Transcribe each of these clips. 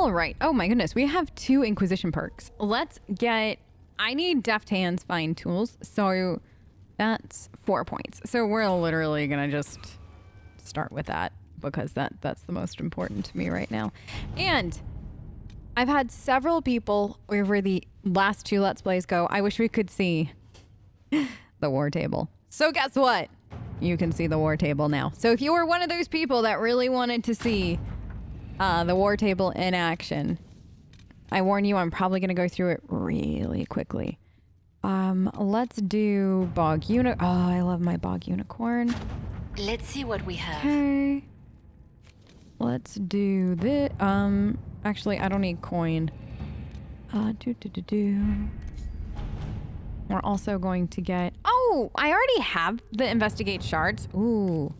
All right. Oh my goodness. We have 2 Inquisition perks. Let's get... I need Deft Hands Find Tools. So that's 4 points. So we're literally going to just start with that because that's the most important to me right now. And I've had several people over the last 2 Let's Plays go, I wish we could see the war table. So guess what? You can see the war table now. So if you were one of those people that really wanted to see the war table in action, I warn you, I'm probably going to go through it really quickly. Let's do Bog Unicorn. Oh, I love my Bog Unicorn. Let's see what we have. Okay. Let's do this. Actually, I don't need coin. We're also going to get... Oh, I already have the investigate shards. Ooh.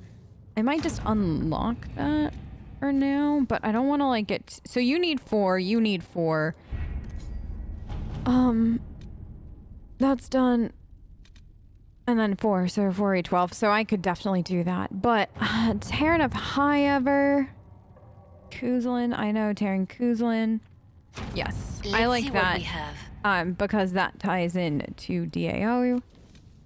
I might just unlock that for now, but I don't want to like get... So you need 4, you need 4. That's done. And then 4, so 4, 8, 12. So I could definitely do that. But Terran of High Ever. Kuzlin, I know Terran Kuzlin. Yes, I like that. What we have. Because that ties in to DAO.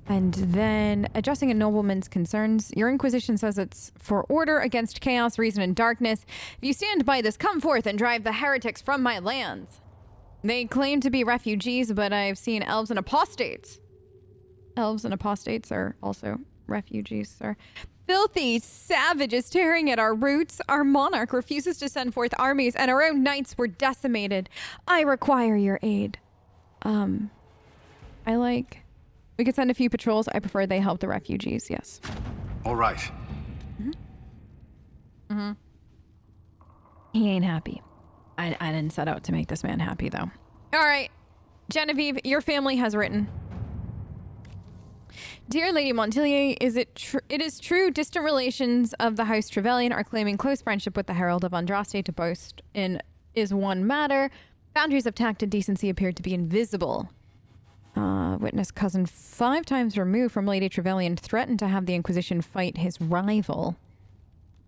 And then addressing a nobleman's concerns. Your Inquisition says it's for order against chaos, reason, and darkness. If you stand by this, come forth and drive the heretics from my lands. They claim to be refugees, but I've seen elves and apostates. Elves and apostates are also refugees, sir. Filthy savages tearing at our roots. Our monarch refuses to send forth armies, and our own knights were decimated. I require your aid. We could send a few patrols. I prefer they help the refugees, yes. All right. He ain't happy. I didn't set out to make this man happy, though. All right. Genevieve, your family has written. Dear Lady Montilier, it is true distant relations of the House Trevelyan are claiming close friendship with the Herald of Andraste to boast in is one matter. Boundaries of tact and decency appeared to be invisible. Witness cousin 5 times removed from Lady Trevelyan threatened to have the Inquisition fight his rival.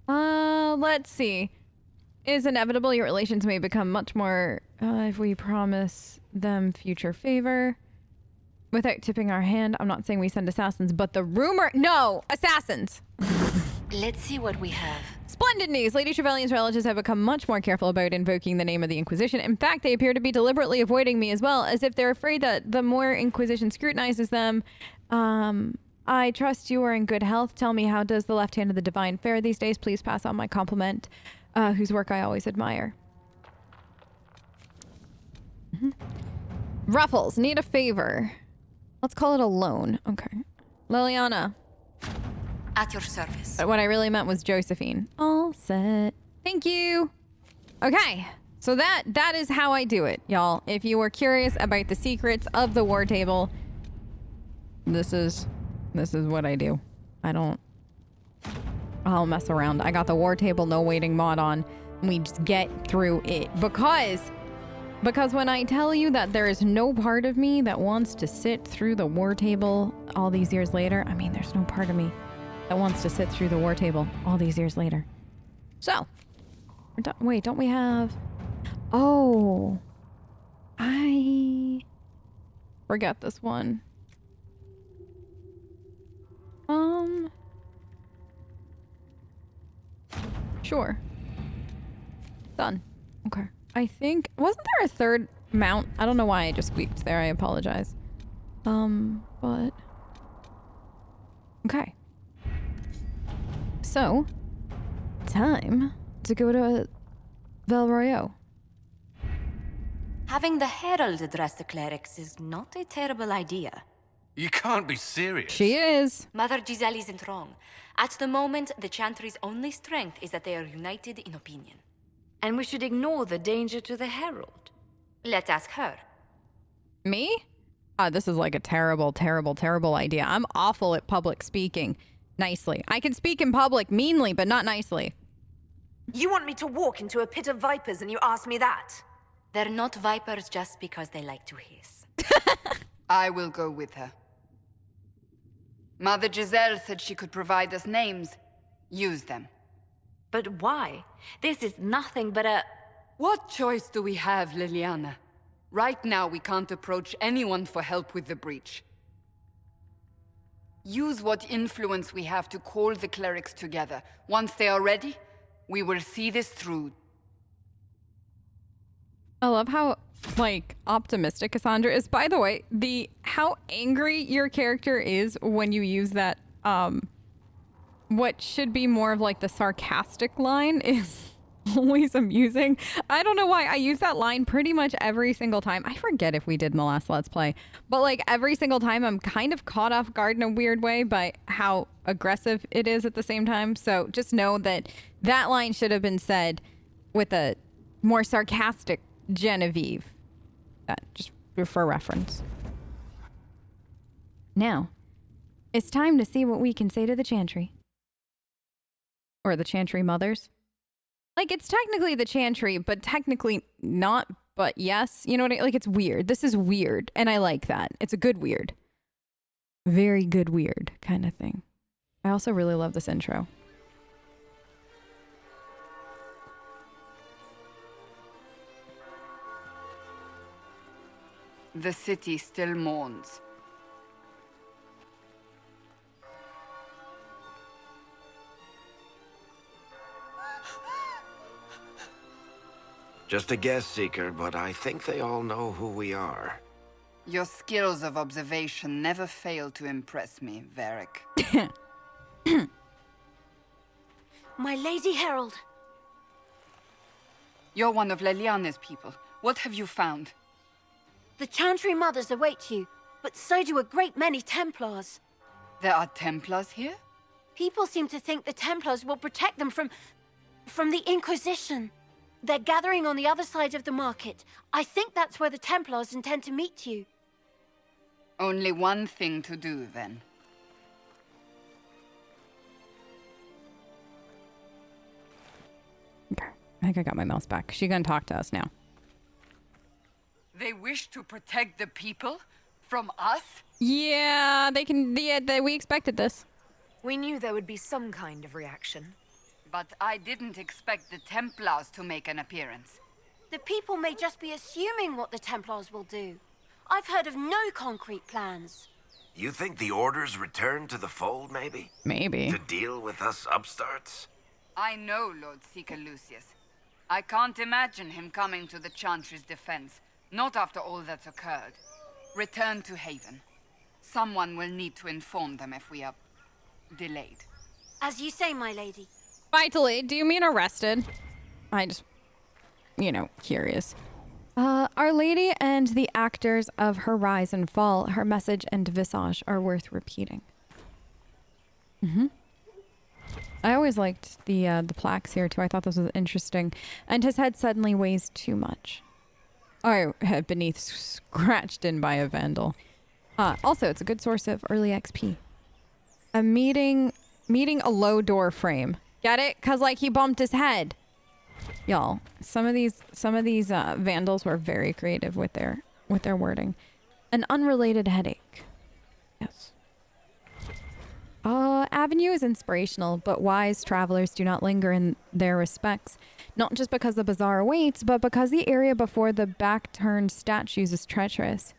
Let's see. It is inevitable your relations may become much more if we promise them future favor. Without tipping our hand, I'm not saying we send assassins, but the rumor... No! Assassins! Let's see what we have. Splendid news! Lady Trevelyan's relatives have become much more careful about invoking the name of the Inquisition. In fact, they appear to be deliberately avoiding me as well, as if they're afraid that the more Inquisition scrutinizes them... I trust you are in good health. Tell me, how does the left hand of the Divine fare these days? Please pass on my compliment, whose work I always admire. Ruffles, need a favor. Let's call it a loan. Okay. Liliana. At your service. But what I really meant was Josephine. All set. Thank you. Okay. So that is how I do it, y'all. If you were curious about the secrets of the war table, this is what I do. I'll mess around. I got the war table no waiting mod on. And we just get through it. Because when I tell you that there is no part of me that wants to sit through the war table all these years later, I mean, there's no part of me that wants to sit through the war table all these years later. So, wait, don't we have... Oh, I forget this one. Sure. Done. Okay. I think, wasn't there a third mount? I don't know why I just squeaked there. I apologize. But okay. So, time to go to Velroyo. Having the Herald address the clerics is not a terrible idea. You can't be serious. She is. Mother Giselle isn't wrong. At the moment, the Chantry's only strength is that they are united in opinion. And we should ignore the danger to the Herald. Let's ask her. Me? This is like a terrible, terrible, terrible idea. I'm awful at public speaking. Nicely. I can speak in public meanly, but not nicely. You want me to walk into a pit of vipers and you ask me that? They're not vipers just because they like to hiss. I will go with her. Mother Giselle said she could provide us names. Use them. But why? This is nothing but a... What choice do we have, Liliana? Right now, we can't approach anyone for help with the breach. Use what influence we have to call the clerics together. Once they are ready, we will see this through. I love how, like, optimistic Cassandra is. By the way, how angry your character is when you use that, what should be more of like the sarcastic line is always amusing. I don't know why I use that line pretty much every single time. I forget if we did in the last Let's Play, but like every single time I'm kind of caught off guard in a weird way by how aggressive it is at the same time. So just know that that line should have been said with a more sarcastic Genevieve. Just for reference. Now, it's time to see what we can say to the Chantry. Or the Chantry mothers. Like, it's technically the Chantry, but technically not, but yes. You know what I mean? Like, it's weird. This is weird, and I like that. It's a good weird. Very good weird kind of thing. I also really love this intro. The city still mourns. Just a guess, Seeker, but I think they all know who we are. Your skills of observation never fail to impress me, Varric. My Lady Herald. You're one of Leliana's people. What have you found? The Chantry mothers await you, but so do a great many Templars. There are Templars here? People seem to think the Templars will protect them from the Inquisition. They're gathering on the other side of the market. I think that's where the Templars intend to meet you. Only one thing to do, then. Okay. I think I got my mouse back. She gonna talk to us now. They wish to protect the people? From us? Yeah, they can. Yeah, we expected this. We knew there would be some kind of reaction. But I didn't expect the Templars to make an appearance. The people may just be assuming what the Templars will do. I've heard of no concrete plans. You think the Order's return to the fold, maybe? Maybe. To deal with us upstarts? I know Lord Seeker Lucius. I can't imagine him coming to the Chantry's defense, not after all that's occurred. Return to Haven. Someone will need to inform them if we are delayed. As you say, my lady. Vitally, do you mean arrested? I just, curious. Our Lady and the actors of her rise and fall, her message and visage are worth repeating. I always liked the plaques here too. I thought this was interesting. And his head suddenly weighs too much. Oh, beneath, scratched in by a vandal. Also, it's a good source of early XP. A meeting a low door frame. Get it? Cause like he bumped his head. Y'all, some of these vandals were very creative with their wording. An unrelated headache. Yes. Avenue is inspirational, but wise travelers do not linger in their respects. Not just because the bazaar awaits, but because the area before the back-turned statues is treacherous.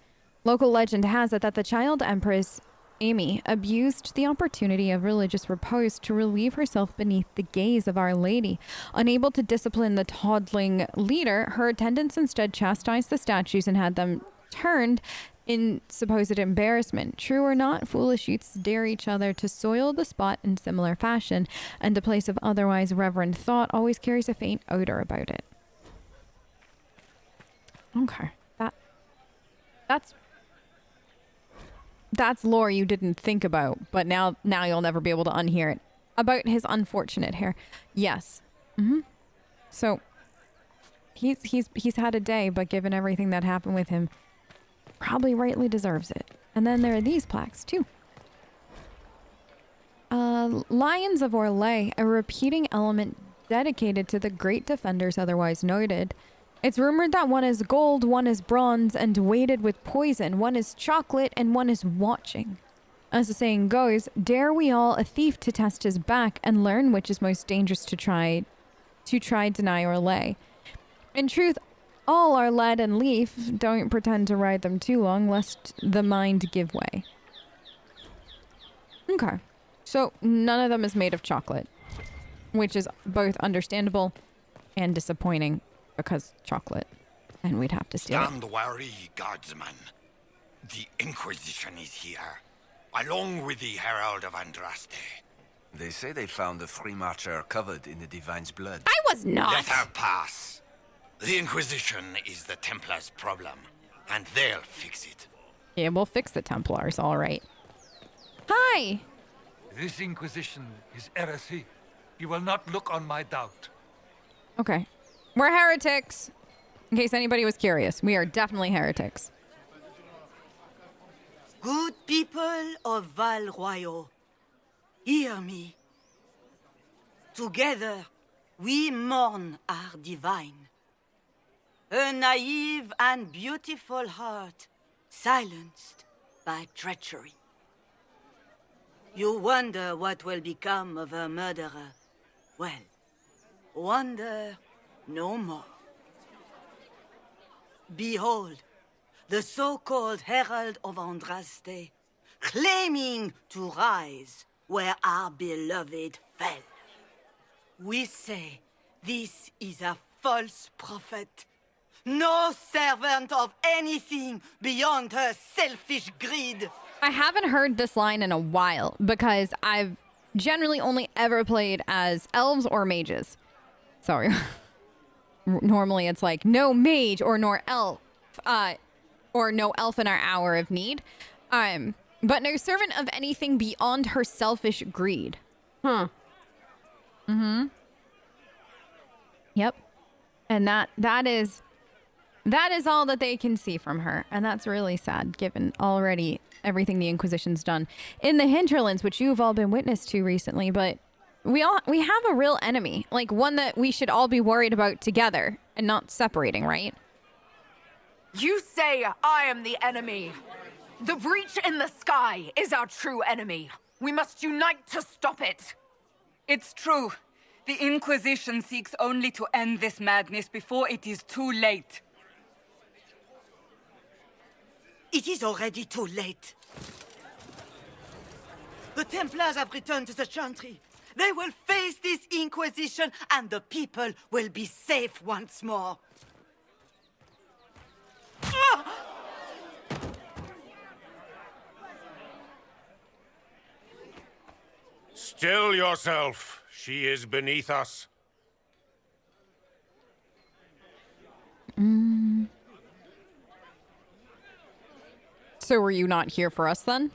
Local legend has it that the child empress Amy abused the opportunity of religious repose to relieve herself beneath the gaze of Our Lady. Unable to discipline the toddling leader, her attendants instead chastised the statues and had them turned in supposed embarrassment. True or not, foolish youths dare each other to soil the spot in similar fashion, and the place of otherwise reverent thought always carries a faint odor about it. Okay. That's lore you didn't think about, but now you'll never be able to unhear it. About his unfortunate hair. Yes. So he's had a day, but given everything that happened with him, probably rightly deserves it. And then there are these plaques too. Lions of Orlais, a repeating element dedicated to the great defenders otherwise noted. It's rumored that one is gold, one is bronze, and weighted with poison. One is chocolate, and one is watching. As the saying goes, dare we all a thief to test his back and learn which is most dangerous to try deny or lay. In truth, all are lead and leaf. Don't pretend to ride them too long, lest the mind give way. Okay. So, none of them is made of chocolate. Which is both understandable and disappointing, because chocolate. And we'd have to steal it. Stand wary, guardsman. The Inquisition is here, along with the Herald of Andraste. They say they found the Free Marcher covered in the Divine's blood. I was not! Let her pass. The Inquisition is the Templars' problem, and they'll fix it. Yeah, we'll fix the Templars, alright. Hi! This Inquisition is heresy. You will not look on my doubt. Okay. We're heretics! In case anybody was curious, we are definitely heretics. Good people of Val Royal, hear me. Together, we mourn our divine. A naive and beautiful heart, silenced by treachery. You wonder what will become of a murderer. Well, wonder no more. Behold, the so-called Herald of Andraste, claiming to rise where our beloved fell. We say this is a false prophet, no servant of anything beyond her selfish greed. I haven't heard this line in a while because I've generally only ever played as elves or mages. Sorry. Normally it's like no mage or nor elf, or no elf in our hour of need. But no servant of anything beyond her selfish greed. Huh. Mm-hmm. Yep. And that is all that they can see from her. And that's really sad, given already everything the Inquisition's done in the hinterlands, which you've all been witness to recently. But we have a real enemy, like one that we should all be worried about together and not separating, right? You say I am the enemy. The breach in the sky is our true enemy. We must unite to stop it. It's true. The Inquisition seeks only to end this madness before it is too late. It is already too late. The Templars have returned to the Chantry. They will face this Inquisition, and the people will be safe once more. Still yourself. She is beneath us. So were you not here for us then?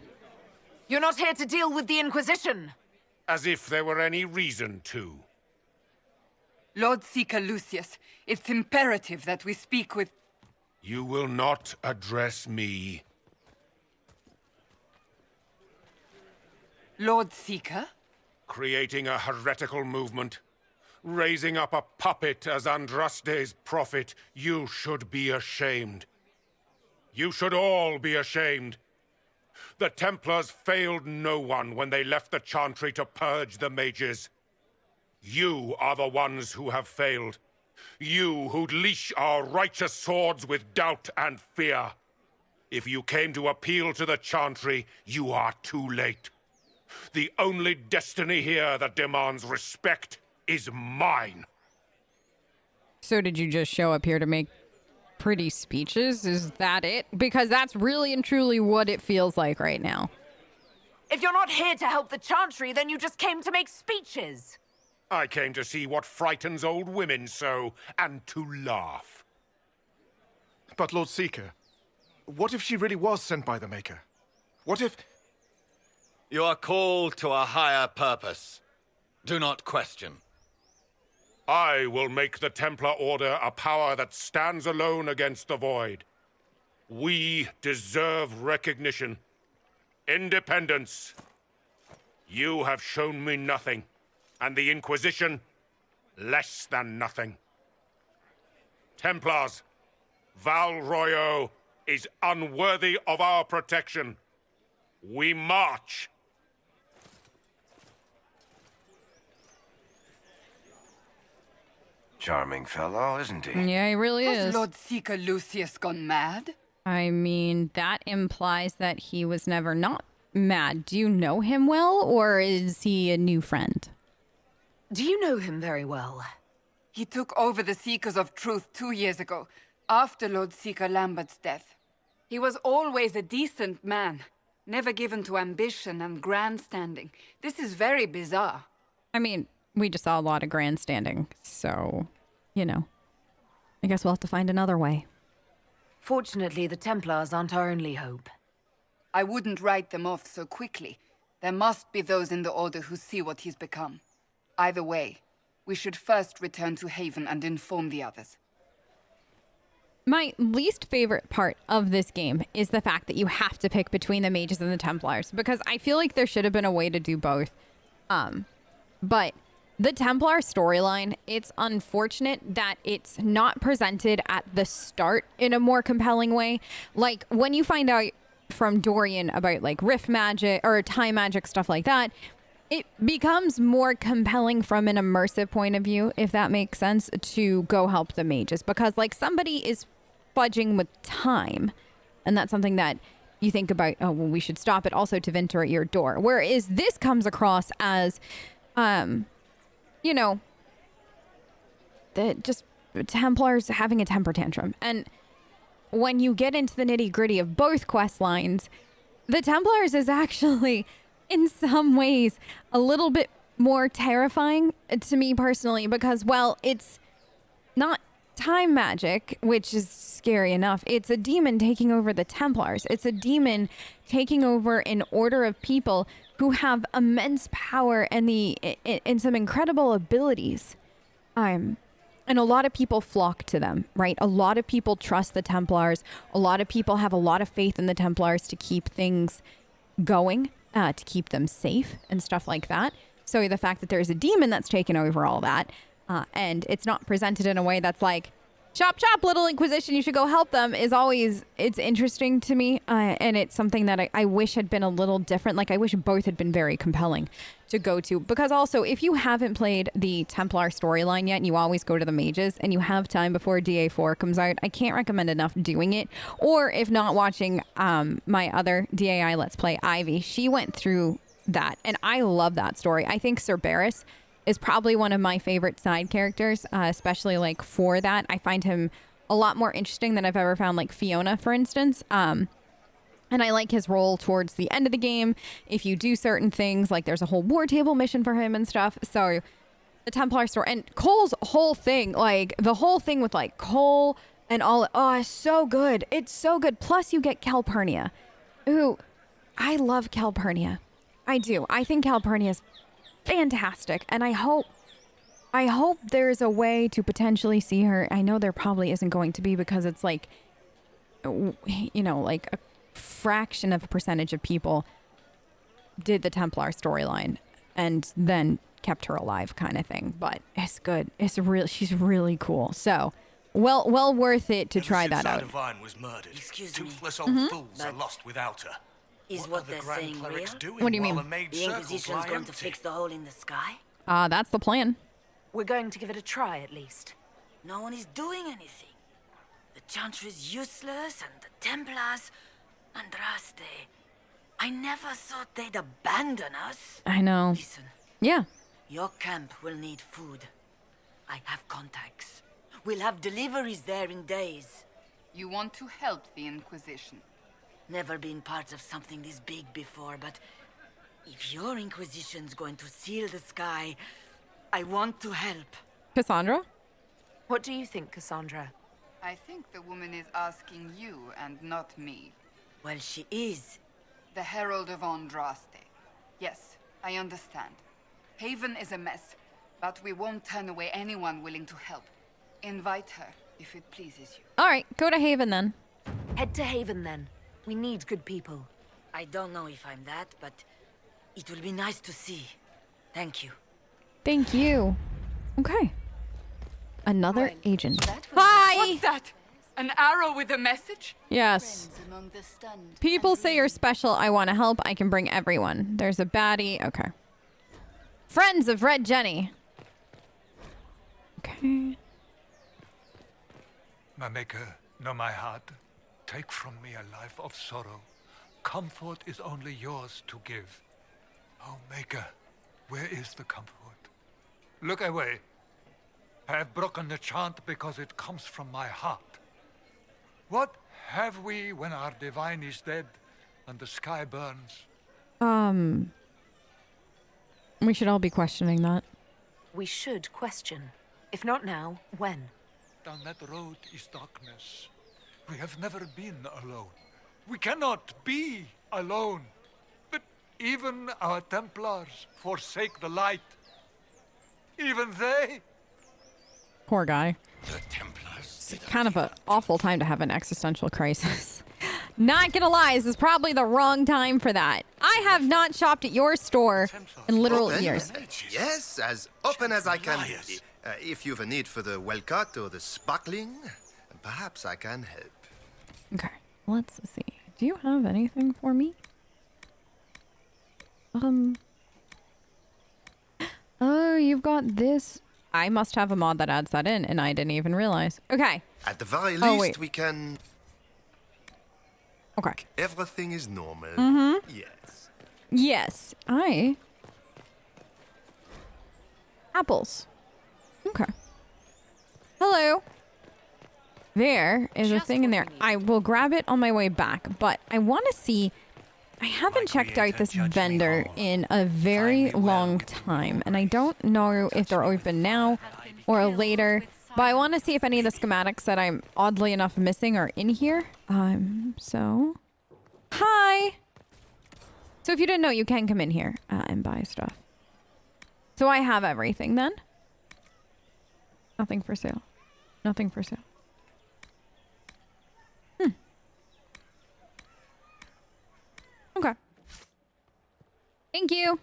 You're not here to deal with the Inquisition. As if there were any reason to. Lord Seeker Lucius, it's imperative that we speak with... You will not address me. Lord Seeker? Creating a heretical movement. Raising up a puppet as Andraste's prophet. You should be ashamed. You should all be ashamed. The Templars failed no one when they left the Chantry to purge the mages. You are the ones who have failed. You who'd leash our righteous swords with doubt and fear. If you came to appeal to the Chantry, you are too late. The only destiny here that demands respect is mine. So did you just show up here to make pretty speeches? Is that it? Because that's really and truly what it feels like right now. If you're not here to help the Chantry, then you just came to make speeches. I came to see what frightens old women so, and to laugh. But Lord Seeker, what if she really was sent by the Maker? What if... You are called to a higher purpose. Do not question. I will make the Templar Order a power that stands alone against the Void. We deserve recognition. Independence. You have shown me nothing, and the Inquisition, less than nothing. Templars, Val Royo is unworthy of our protection. We march. Charming fellow, isn't he? Yeah, he really Has is. Lord Seeker Lucius gone mad? I mean, that implies that he was never not mad. Do you know him well, or is he a new friend? Do you know him very well? He took over the Seekers of Truth 2 years ago, after Lord Seeker Lambert's death. He was always a decent man, never given to ambition and grandstanding. This is very bizarre. I mean, we just saw a lot of grandstanding, so, you know. I guess we'll have to find another way. Fortunately, the Templars aren't our only hope. I wouldn't write them off so quickly. There must be those in the Order who see what he's become. Either way, we should first return to Haven and inform the others. My least favorite part of this game is the fact that you have to pick between the mages and the Templars, because I feel like there should have been a way to do both. But the Templar storyline, it's unfortunate that it's not presented at the start in a more compelling way. Like, when you find out from Dorian about, like, rift magic or time magic, stuff like that, it becomes more compelling from an immersive point of view, if that makes sense, to go help the mages. Because, like, somebody is fudging with time, and that's something that you think about, oh, well, we should stop it also to Vinter at your door. Whereas this comes across as, you know, just Templars having a temper tantrum. And when you get into the nitty gritty of both quest lines, the Templars is actually, in some ways, a little bit more terrifying to me personally, because, well, it's not time magic, which is scary enough. It's a demon taking over the Templars. It's a demon taking over an order of people who have immense power and some incredible abilities. And a lot of people flock to them, right? A lot of people trust the Templars. A lot of people have a lot of faith in the Templars to keep things going, to keep them safe and stuff like that. So the fact that there's a demon that's taken over all that, and it's not presented in a way that's like, chop, chop, little Inquisition, you should go help them, is always, it's interesting to me. And it's something that I wish had been a little different. Like, I wish both had been very compelling to go to. Because also, if you haven't played the Templar storyline yet, and you always go to the mages, and you have time before DA4 comes out, I can't recommend enough doing it. Or if not, watching my other DAI Let's Play, Ivy. She went through that, and I love that story. I think Cerberus is probably one of my favorite side characters, especially like for that. I find him a lot more interesting than I've ever found like Fiona, for instance. And I like his role towards the end of the game. If you do certain things, like there's a whole war table mission for him and stuff. So the Templar story and Cole's whole thing, like the whole thing with like Cole and all, oh, it's so good. It's so good. Plus you get Calpurnia, who I love Calpurnia. I do. I think Calpurnia is fantastic, and I hope there's a way to potentially see her. I know there probably isn't going to be, because it's like, you know, like a fraction of a percentage of people did the Templar storyline and then kept her alive, kind of thing. But it's good. It's real. She's really cool. So well worth it to try that out. Divine was murdered. Excuse me. Toothless old fools are lost without her. Is what they're saying real? What do you mean? The Inquisition's going to fix the hole in the sky? That's the plan. We're going to give it a try, at least. No one is doing anything. The Chantry is useless, and the Templars... Andraste... I never thought they'd abandon us. I know. Listen. Yeah. Your camp will need food. I have contacts. We'll have deliveries there in days. You want to help the Inquisition? Never been part of something this big before, but if your Inquisition's going to seal the sky, I want to help. Cassandra? What do you think, Cassandra? I think the woman is asking you and not me. Well, she is. The Herald of Andraste. Yes, I understand. Haven is a mess, but we won't turn away anyone willing to help. Invite her, if it pleases you. All right, go to Haven then. Head to Haven, then. We need good people. I don't know if I'm that, but it will be nice to see. Thank you. Thank you. Okay. Another agent. Hi! What's that? An arrow with a message? Yes. People say you're special. I want to help. I can bring everyone. There's a baddie. Okay. Friends of Red Jenny. Okay. My Maker, know my heart. Take from me a life of sorrow. Comfort is only yours to give. Oh, Maker, where is the comfort? Look away. I have broken the chant because it comes from my heart. What have we when our divine is dead and the sky burns? We should all be questioning that. We should question. If not now, when? Down that road is darkness. We have never been alone. We cannot be alone. But even our Templars forsake the light. Even they? Poor guy. The Templars. It's kind of an awful time to have an existential crisis. Not gonna lie, this is probably the wrong time for that. I have not shopped at your store in literal years. Yes, as open as I can be. If you've a need for the well cut or the sparkling, perhaps I can help. Okay, let's see. Do you have anything for me? Oh, you've got this. I must have a mod that adds that in, and I didn't even realize. Okay. At the very least, we can... Okay. Everything is normal. Mm-hmm. Yes. Yes, apples. Okay. Hello. There is a thing in there. I will grab it on my way back, but I want to see... I haven't checked out this vendor in a very long time, and I don't know if they're open now or later, but I want to see if any of the schematics that I'm oddly enough missing are in here. So... Hi! So if you didn't know, you can come in here and buy stuff. So I have everything then. Nothing for sale. Nothing for sale. Okay. Thank you.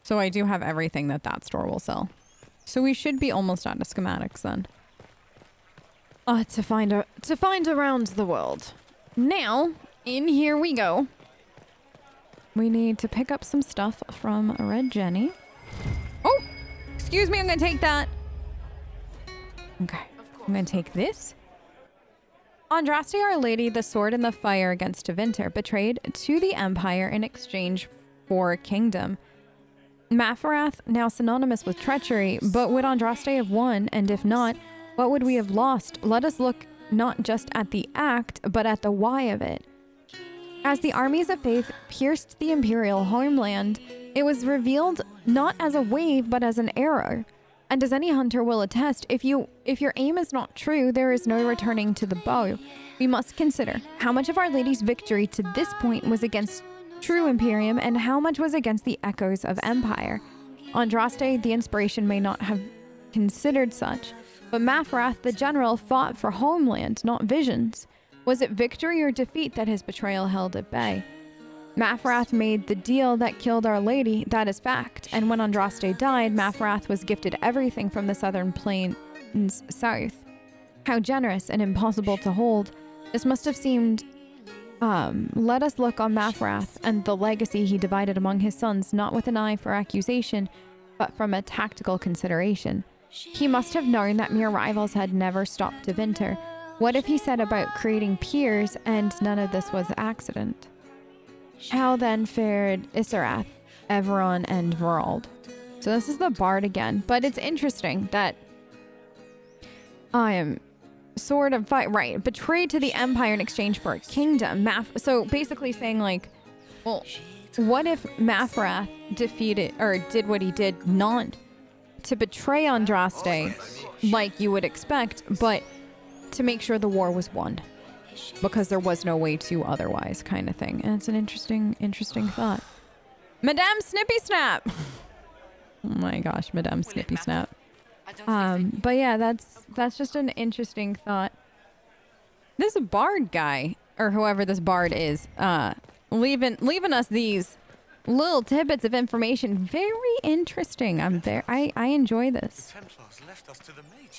So I do have everything that store will sell. So we should be almost out of schematics then. To find around the world. Now, in here we go. We need to pick up some stuff from Red Jenny. Oh! Excuse me, I'm gonna take that. Okay. I'm gonna take this. Andraste, Our Lady, the sword in the fire against Tevinter, betrayed to the Empire in exchange for kingdom. Mafarath, now synonymous with treachery, but would Andraste have won? And if not, what would we have lost? Let us look not just at the act, but at the why of it. As the armies of faith pierced the Imperial homeland, it was revealed not as a wave, but as an error. And as any hunter will attest, if your aim is not true, there is no returning to the bow. We must consider how much of Our Lady's victory to this point was against true Imperium and how much was against the echoes of Empire. Andraste, the inspiration, may not have considered such, but Mafarath, the general, fought for homeland, not visions. Was it victory or defeat that his betrayal held at bay? Mafarath made the deal that killed Our Lady, that is fact, and when Andraste died, Mafarath was gifted everything from the southern plains south. How generous and impossible to hold. This must have seemed... let us look on Mafarath and the legacy he divided among his sons, not with an eye for accusation, but from a tactical consideration. He must have known that mere rivals had never stopped Tevinter. What if he set about creating peers and none of this was accident? How then fared Isarath, Everon, and Verald? So this is the Bard again, but it's interesting that I am sword of fight, right? Betrayed to the Empire in exchange for a kingdom. So basically saying like, well, what if Mafarath defeated or did what he did not to betray Andraste, like you would expect, but to make sure the war was won? Because there was no way to otherwise, kind of thing. And it's an interesting thought. Madame Snappy-Snip! Oh my gosh, Madame Snappy-Snip. But yeah, that's just an interesting thought. This Bard guy, or whoever this Bard is, leaving us these little tidbits of information. Very interesting. I enjoy this.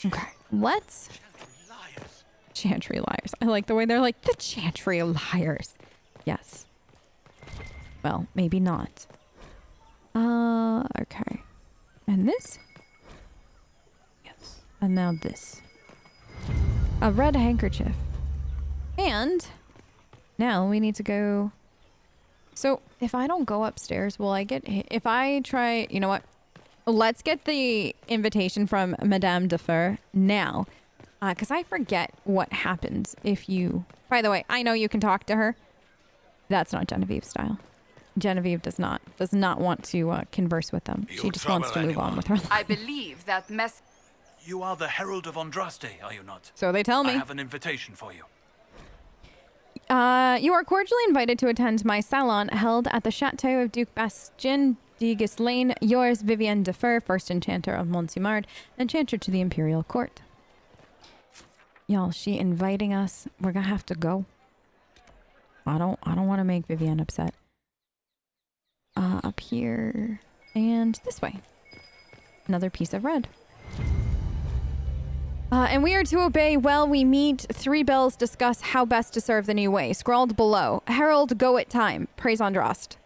Okay, let's... Chantry liars. I like the way they're like, the Chantry liars. Yes. Well, maybe not. Okay. And this? Yes. And now this. A red handkerchief. And now we need to go. So if I don't go upstairs, will I get hit? If I try, you know what? Let's get the invitation from Madame Defer now. Because I forget what happens if you... By the way, I know you can talk to her. That's not Genevieve's style. Genevieve does not want to converse with them. She just wants to move on with her life. I believe that mess... You are the Herald of Andraste, are you not? So they tell me. I have an invitation for you. You are cordially invited to attend my salon held at the Chateau of Duke Bastien de Ghislaine. Yours, Vivienne Defer, first enchanter of Montsumard, enchanter to the Imperial Court. Y'all, she inviting us. We're gonna have to go. I don't want to make Vivienne upset. Up here and this way. Another piece of red. And we are to obey. Well, we meet. 3 bells discuss how best to serve the new way. Scrawled below. Herald, go at time. Praise Andraste.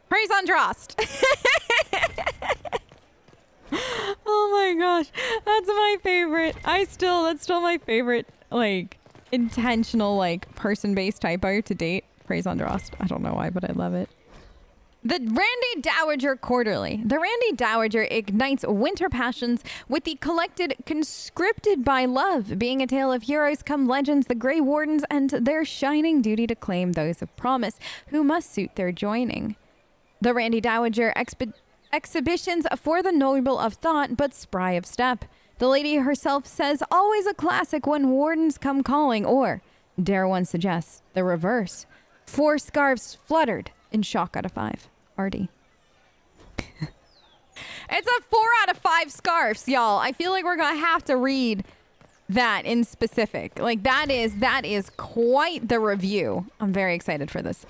Praise Andraste. Oh my gosh. That's my favorite. That's still my favorite, like, intentional, like, person-based typo to date. Praise Andraste. I don't know why, but I love it. The Randy Dowager Quarterly. The Randy Dowager ignites winter passions with the collected Conscripted by Love, being a tale of heroes come legends, the Grey Wardens, and their shining duty to claim those of promise who must suit their joining. The Randy Dowager exhibitions for the noble of thought, but spry of step. The lady herself says always a classic when wardens come calling, or, dare one suggest, the reverse. 4 scarves fluttered. In shock out of 5. Artie. It's a 4 out of 5 scarves, y'all. I feel like we're going to have to read that in specific. Like, that is quite the review. I'm very excited for this.